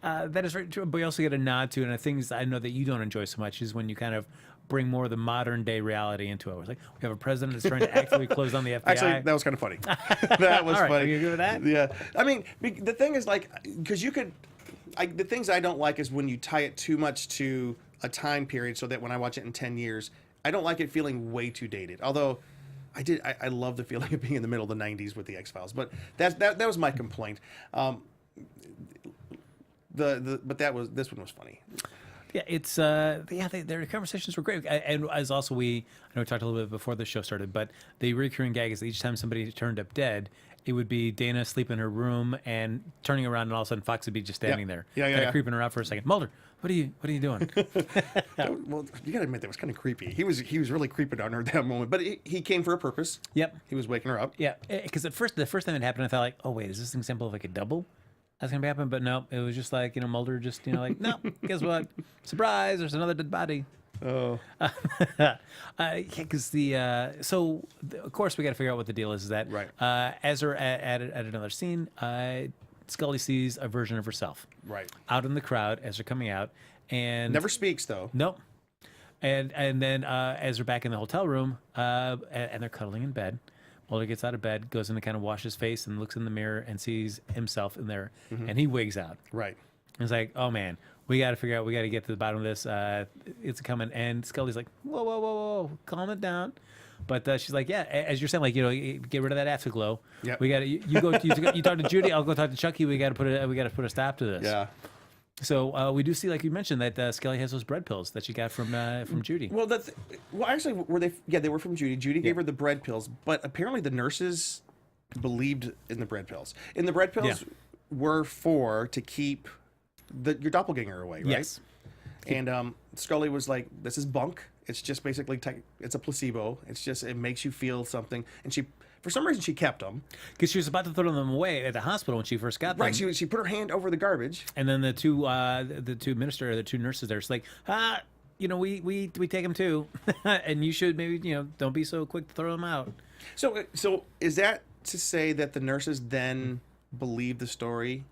very true. But we also get a nod to, and the things I know that you don't enjoy so much is when you kind of bring more of the modern day reality into it. It's like we have a president that's trying to actively close down the FBI. Actually, that was kind of funny. That was funny. Are you agree with that? Yeah. I mean, the thing is like, because the things I don't like is when you tie it too much to a time period so that when I watch it in 10 years, I don't like it feeling way too dated. Although I love the feeling of being in the middle of the 90s with the X-Files, but that was my complaint. But this one was funny. Yeah, it's their conversations were great, and as also I know we talked a little bit before the show started, but the recurring gag is that each time somebody turned up dead, it would be Dana asleep in her room and turning around, and all of a sudden Fox would be just standing there, kind of creeping her out for a second. Mulder, what are you doing? Well, you gotta admit that was kind of creepy. He was really creeping on her at that moment, but he came for a purpose. Yep, he was waking her up. Yeah, because the first time it happened, I thought like, oh wait, is this an example of like a double? That's gonna be happening, but no, it was just like Mulder just like no, guess what? Surprise! There's another dead body. Oh, because of course we got to figure out what the deal is. That right? Ezra added another scene. Scully sees a version of herself Right. out in the crowd as they're coming out, and Never speaks though. nope. And then as they're back in the hotel room, and they're cuddling in bed, Mulder gets out of bed, goes in to kind of wash his face, and looks in the mirror and sees himself in there, and he wigs out. Right. It's like, oh man, we got to figure out, we got to get to the bottom of this. It's coming. And Scully's like, whoa, whoa, whoa, whoa, calm it down. But she's like, yeah, as you're saying, like, get rid of that afterglow. Yep. We got to, you talk to Judy, I'll go talk to Chucky. We got to put a stop to this. Yeah. So we do see, like you mentioned, that Scully has those bread pills that she got from Judy. Well, actually, were they? Yeah, they were from Judy. Judy gave her the bread pills, but apparently the nurses believed in the bread pills. And the bread pills were to keep your doppelganger away, right? Yes. And Scully was like, "This is bunk. It's just basically it's a placebo. It makes you feel something." And for some reason, she kept them. Because she was about to throw them away at the hospital when she first got them. Right. She put her hand over the garbage. And then the two nurses there, it's like, we take them too, and you should maybe don't be so quick to throw them out. So is that to say that the nurses then believed the story?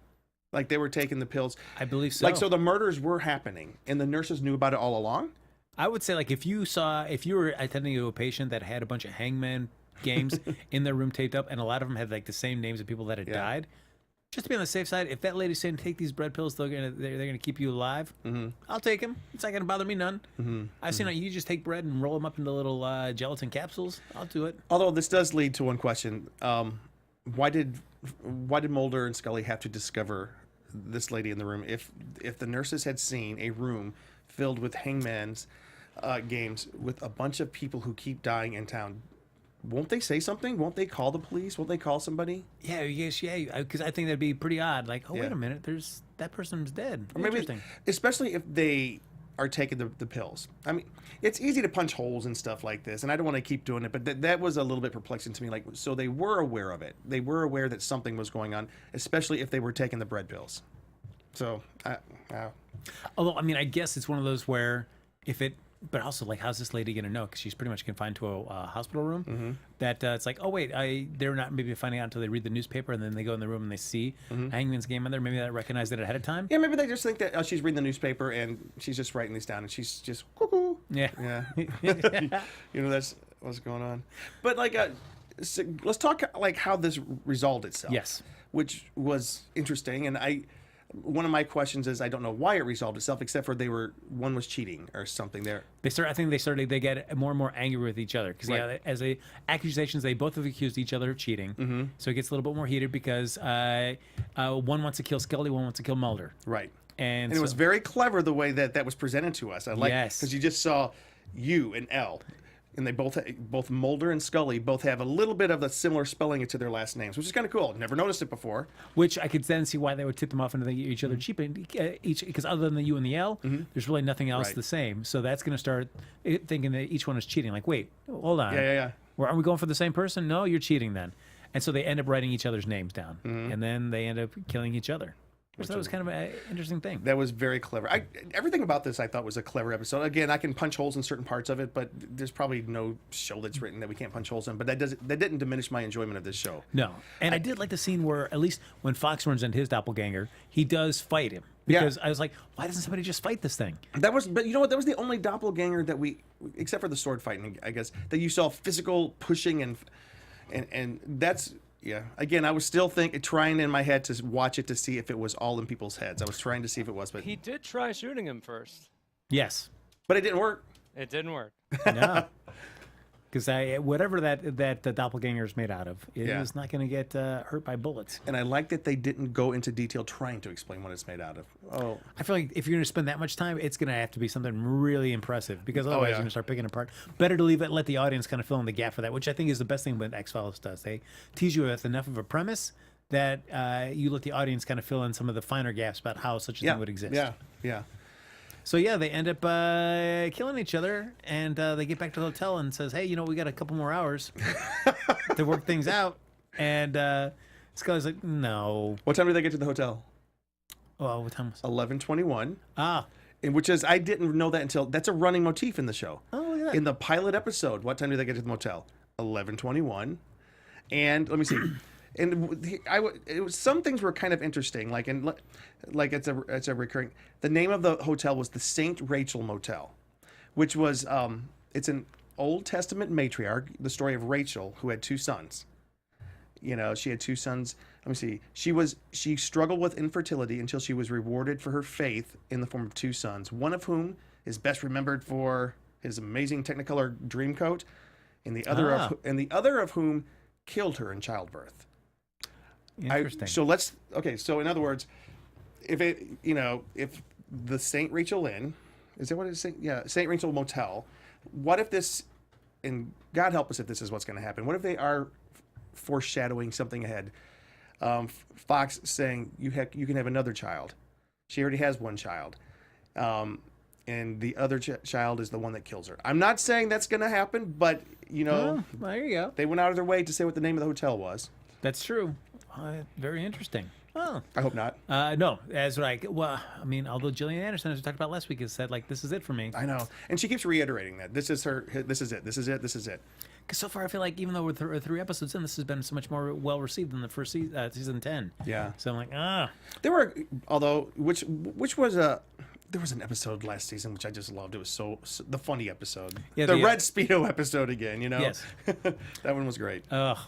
Like they were taking the pills? I believe so. Like, so the murders were happening and the nurses knew about it all along? I would say, like, if you were attending to a patient that had a bunch of hangman games in their room taped up, and a lot of them had like the same names of people that had died, just to be on the safe side, if that lady's saying take these bread pills, they're gonna keep you alive, I'll take them. It's not gonna bother me none. I've seen you just take bread and roll them up into little gelatin capsules. I'll do it. Although this does lead to one question: why did Mulder and Scully have to discover this lady in the room if the nurses had seen a room filled with hangman's games with a bunch of people who keep dying in town? Won't they say something? Won't they call the police? Won't they call somebody? Yeah, because I think that'd be pretty odd. Like, wait a minute, that person's dead. Or maybe, Interesting. especially if they are taking the pills. I mean, it's easy to punch holes and stuff like this, and I don't want to keep doing it, but that was a little bit perplexing to me. Like, so they were aware of it. They were aware that something was going on, especially if they were taking the bread pills. So, Although, I mean, I guess it's one of those where but also, like, how's this lady going to know? Because she's pretty much confined to a hospital room. That it's like, oh, wait, they're not maybe finding out until they read the newspaper, and then they go in the room and they see Hangman's game on there. Maybe they recognize it ahead of time. Yeah, maybe they just think that she's reading the newspaper and she's just writing these down and she's just cuckoo. Yeah. Yeah. That's what's going on. But, like, so let's talk, like, how this resolved itself. Yes. Which was interesting. And one of my questions is, I don't know why it resolved itself, except for one was cheating or something there. They get more and more angry with each other because as accusations, they both have accused each other of cheating. So it gets a little bit more heated because one wants to kill Scully, one wants to kill Mulder. Right. And it was very clever the way that was presented to us. I like, yes, because you just saw U and L. And they both Mulder and Scully both have a little bit of a similar spelling to their last names, which is kind of cool. Never noticed it before. Which I could then see why they would tip them off into each other cheating, because other than the U and the L, there's really nothing else the same. So that's going to start thinking that each one is cheating. Like, wait, hold on. Yeah. Are we going for the same person? No, you're cheating then. And so they end up writing each other's names down, and then they end up killing each other. So that was kind of an interesting thing. That was very clever. Everything about this I thought was a clever episode. Again, I can punch holes in certain parts of it, but there's probably no show that's written that we can't punch holes in. But that didn't diminish my enjoyment of this show. No. And I did like the scene where, at least when Fox runs into his doppelganger, he does fight him. Because I was like, why doesn't somebody just fight this thing? But you know what? That was the only doppelganger that except for the sword fighting, I guess, that you saw physical pushing and that's. Yeah. Again, I was still trying in my head to watch it to see if it was all in people's heads. I was trying to see if it was, but he did try shooting him first. Yes, but it didn't work. It didn't work. No, because whatever that the doppelganger is made out of, it is not going to get hurt by bullets. And I like that they didn't go into detail trying to explain what it's made out of. Oh, I feel like if you're going to spend that much time, it's going to have to be something really impressive, because otherwise you're going to start picking it apart. Better to let the audience kind of fill in the gap for that, which I think is the best thing what X-Files does. They tease you with enough of a premise that you let the audience kind of fill in some of the finer gaps about how such a thing would exist. Yeah. So they end up killing each other, and they get back to the hotel and says, "Hey, we got a couple more hours to work things out." And Scully's like, "No." What time did they get to the hotel? Oh, what time was it? 11:21. Ah. Which is, I didn't know that until, that's a running motif in the show. Oh, yeah. In the pilot episode, what time did they get to the motel? 11:21. And let me see. and some things were kind of interesting. Like it's a recurring. The name of the hotel was the St. Rachel Motel, which was it's an Old Testament matriarch. The story of Rachel, who had 2 sons. You know, she had 2 sons. Let me see. She struggled with infertility until she was rewarded for her faith in the form of 2 sons. One of whom is best remembered for his amazing Technicolor Dreamcoat, and the other of whom killed her in childbirth. Interesting. So in other words, if the St. Rachel Inn, is that what it is? Yeah, St. Rachel Motel. What if this, and God help us if this is what's going to happen. What if they are foreshadowing something ahead? Fox saying you can have another child. She already has 1 child. And the other child is the one that kills her. I'm not saying that's going to happen, but, there you go. They went out of their way to say what the name of the hotel was. That's true. Very interesting. Oh. I hope not. No, as although Gillian Anderson, as we talked about last week, has said, like, this is it for me. I know. And she keeps reiterating that. This is it. This is it. Because so far, I feel like even though we're 3 episodes in, this has been so much more well-received than the first season 10. Yeah. So I'm like, There were, which was there was an episode last season which I just loved. It was so the funny episode. Yeah, the Red Speedo episode again, Yes. That one was great. Of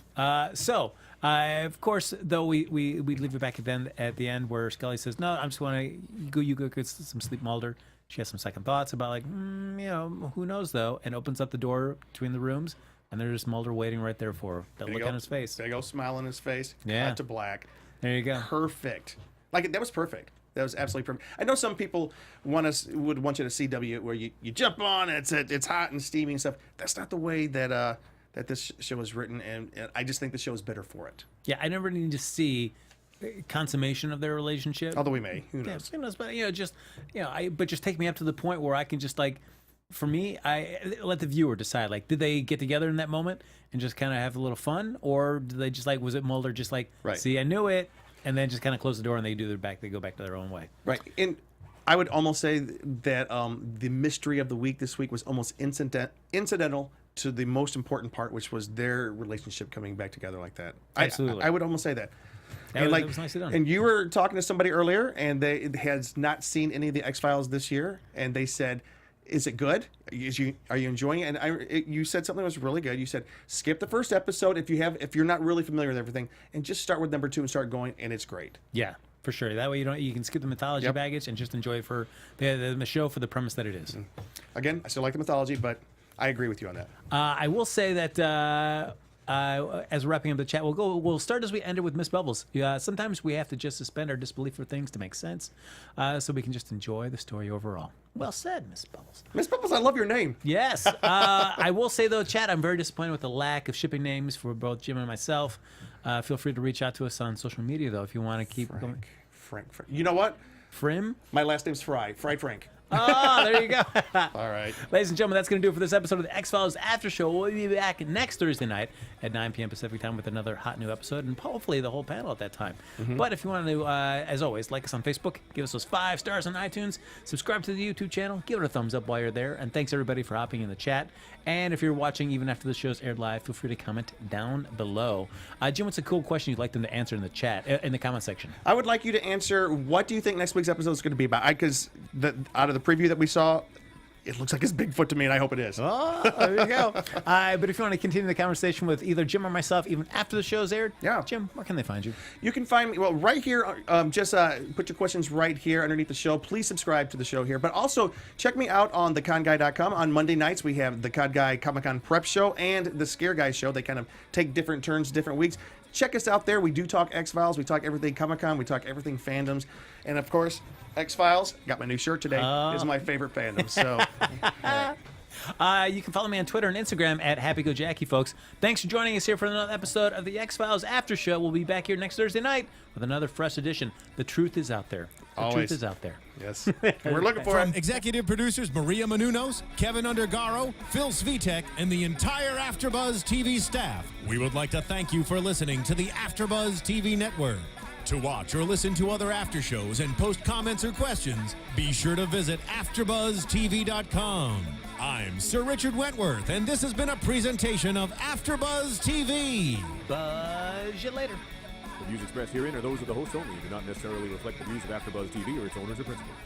course, though, we leave it back at the end where Scully says, no, I'm just want to go get some sleep, Mulder. She has some second thoughts about, like, who knows, though, and opens up the door between the rooms, and there's Mulder waiting right there for her. That look on his face. Big old smile on his face. Yeah. Cut to black. There you go. Perfect. Like, that was perfect. That was absolutely perfect. I know some people would want you to CW where you jump on, it's hot and steamy and stuff. That's not the way that this show is written, and I just think the show is better for it. Yeah, I never need to see consummation of their relationship. Although we may. Who knows? Yeah, who knows? But but just take me up to the point where I can just, like, for me, I let the viewer decide. Like, did they get together in that moment and just kind of have a little fun, or did they just, like, was it Mulder just like, right. See, I knew it, and then just kind of close the door and they go back to their own way. Right. And I would almost say that the mystery of the week this week was almost incidental to the most important part, which was their relationship coming back together like that. Absolutely. I would almost say that. That was nicely done. And you were talking to somebody earlier, and they has not seen any of the X-Files this year, and they said, is it good? Are you enjoying it? And you said something that was really good. You said, skip the first episode if you're not really familiar with everything, and just start with number 2 and start going, and it's great. Yeah, for sure. That way you can skip the mythology baggage and just enjoy it for the show for the premise that it is. Again, I still like the mythology, but I agree with you on that. I will say that as we're wrapping up the chat, we'll start as we ended with Miss Bubbles. Sometimes we have to just suspend our disbelief for things to make sense, so we can just enjoy the story overall. Well said, Miss Bubbles. Miss Bubbles, I love your name. Yes. I will say, though, chat, I'm very disappointed with the lack of shipping names for both Jim and myself. Feel free to reach out to us on social media, though, if you want to keep going. Frank. You know what? Frim? My last name's Frye. Fried Frank. Oh, there you go. All right. Ladies and gentlemen, that's going to do it for this episode of the X-Files After Show. We'll be back next Thursday night at 9 p.m. Pacific time with another hot new episode, and hopefully the whole panel at that time. But if you want to, as always, like us on Facebook, give us those 5 stars on iTunes, subscribe to the YouTube channel, give it a thumbs up while you're there, and thanks everybody for hopping in the chat. And if you're watching even after the show's aired live, feel free to comment down below. Jim, what's a cool question you'd like them to answer in the chat, in the comment section? I would like you to answer, what do you think next week's episode is going to be about? Because out of the preview that we saw, it looks like it's Bigfoot to me, and I hope it is. Oh, there you go. But if you want to continue the conversation with either Jim or myself, even after the show's aired, Jim, where can they find you? You can find me, right here. Just put your questions right here underneath the show. Please subscribe to the show here. But also, check me out on theconguy.com. On Monday nights, we have the Con Guy Comic-Con Prep Show and the Scare Guy Show. They kind of take different turns, different weeks. Check us out there. We do talk X-Files. We talk everything Comic-Con. We talk everything fandoms. And, of course, X-Files. Got my new shirt today. Is my favorite fandom. So, you can follow me on Twitter and Instagram at HappyGoJackie, folks. Thanks for joining us here for another episode of the X-Files After Show. We'll be back here next Thursday night with another fresh edition. The truth is out there. The truth is out there. Yes. We're looking for From it. executive producers Maria Menounos, Kevin Undergaro, Phil Svitek, and the entire AfterBuzz TV staff, we would like to thank you for listening to the AfterBuzz TV network. To watch or listen to other after shows and post comments or questions, be sure to visit AfterBuzzTV.com. I'm Sir Richard Wentworth, and this has been a presentation of AfterBuzz TV. Buzz you later. The views expressed herein are those of the hosts only and do not necessarily reflect the views of AfterBuzz TV or its owners or principals.